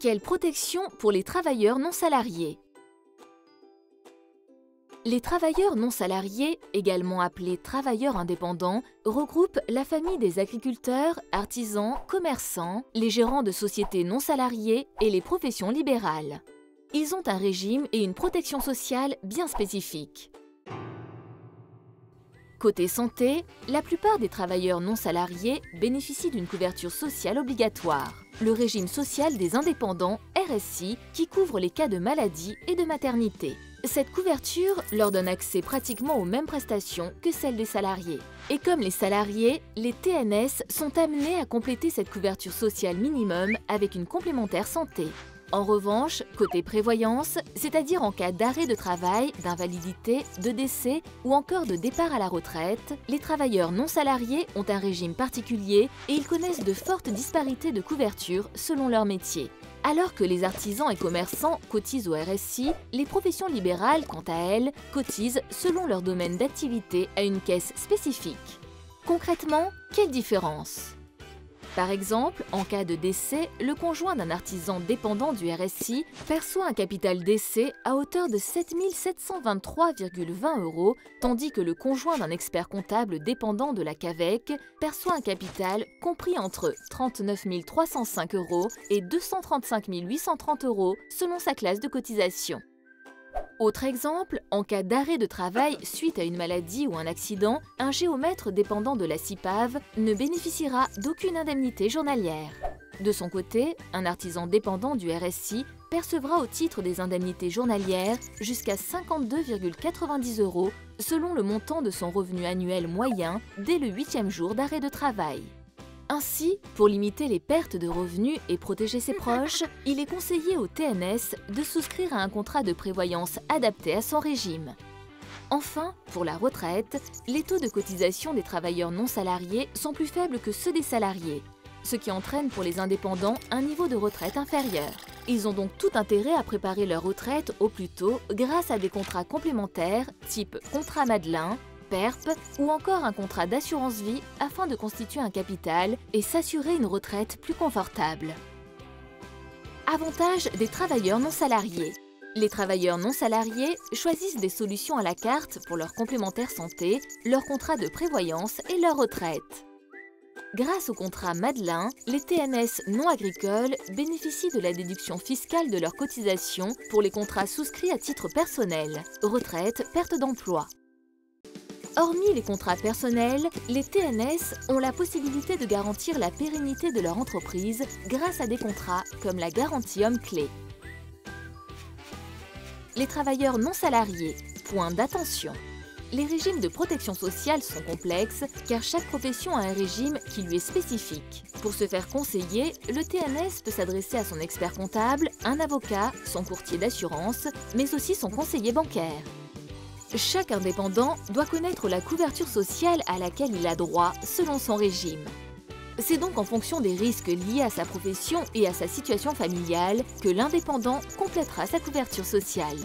Quelle protection pour les travailleurs non salariés? Les travailleurs non salariés, également appelés travailleurs indépendants, regroupent la famille des agriculteurs, artisans, commerçants, les gérants de sociétés non salariées et les professions libérales. Ils ont un régime et une protection sociale bien spécifiques. Côté santé, la plupart des travailleurs non salariés bénéficient d'une couverture sociale obligatoire, le régime social des indépendants, RSI, qui couvre les cas de maladie et de maternité. Cette couverture leur donne accès pratiquement aux mêmes prestations que celles des salariés. Et comme les salariés, les TNS sont amenés à compléter cette couverture sociale minimum avec une complémentaire santé. En revanche, côté prévoyance, c'est-à-dire en cas d'arrêt de travail, d'invalidité, de décès ou encore de départ à la retraite, les travailleurs non salariés ont un régime particulier et ils connaissent de fortes disparités de couverture selon leur métier. Alors que les artisans et commerçants cotisent au RSI, les professions libérales, quant à elles, cotisent selon leur domaine d'activité à une caisse spécifique. Concrètement, quelle différence ? Par exemple, en cas de décès, le conjoint d'un artisan dépendant du RSI perçoit un capital décès à hauteur de 7 723,20 €, tandis que le conjoint d'un expert comptable dépendant de la CAVEC perçoit un capital compris entre 39 305 € et 235 830 € selon sa classe de cotisation. Autre exemple, en cas d'arrêt de travail suite à une maladie ou un accident, un géomètre dépendant de la CIPAV ne bénéficiera d'aucune indemnité journalière. De son côté, un artisan dépendant du RSI percevra au titre des indemnités journalières jusqu'à 52,90 € selon le montant de son revenu annuel moyen dès le 8e jour d'arrêt de travail. Ainsi, pour limiter les pertes de revenus et protéger ses proches, il est conseillé au TNS de souscrire à un contrat de prévoyance adapté à son régime. Enfin, pour la retraite, les taux de cotisation des travailleurs non salariés sont plus faibles que ceux des salariés, ce qui entraîne pour les indépendants un niveau de retraite inférieur. Ils ont donc tout intérêt à préparer leur retraite au plus tôt grâce à des contrats complémentaires type contrat Madelin, PERP ou encore un contrat d'assurance vie afin de constituer un capital et s'assurer une retraite plus confortable. Avantages des travailleurs non salariés. Les travailleurs non salariés choisissent des solutions à la carte pour leur complémentaire santé, leur contrat de prévoyance et leur retraite. Grâce au contrat Madelin, les TNS non agricoles bénéficient de la déduction fiscale de leurs cotisations pour les contrats souscrits à titre personnel, retraite, perte d'emploi. Hormis les contrats personnels, les TNS ont la possibilité de garantir la pérennité de leur entreprise grâce à des contrats comme la garantie homme-clé. Les travailleurs non salariés, point d'attention. Les régimes de protection sociale sont complexes car chaque profession a un régime qui lui est spécifique. Pour se faire conseiller, le TNS peut s'adresser à son expert comptable, un avocat, son courtier d'assurance, mais aussi son conseiller bancaire. Chaque indépendant doit connaître la couverture sociale à laquelle il a droit selon son régime. C'est donc en fonction des risques liés à sa profession et à sa situation familiale que l'indépendant complétera sa couverture sociale.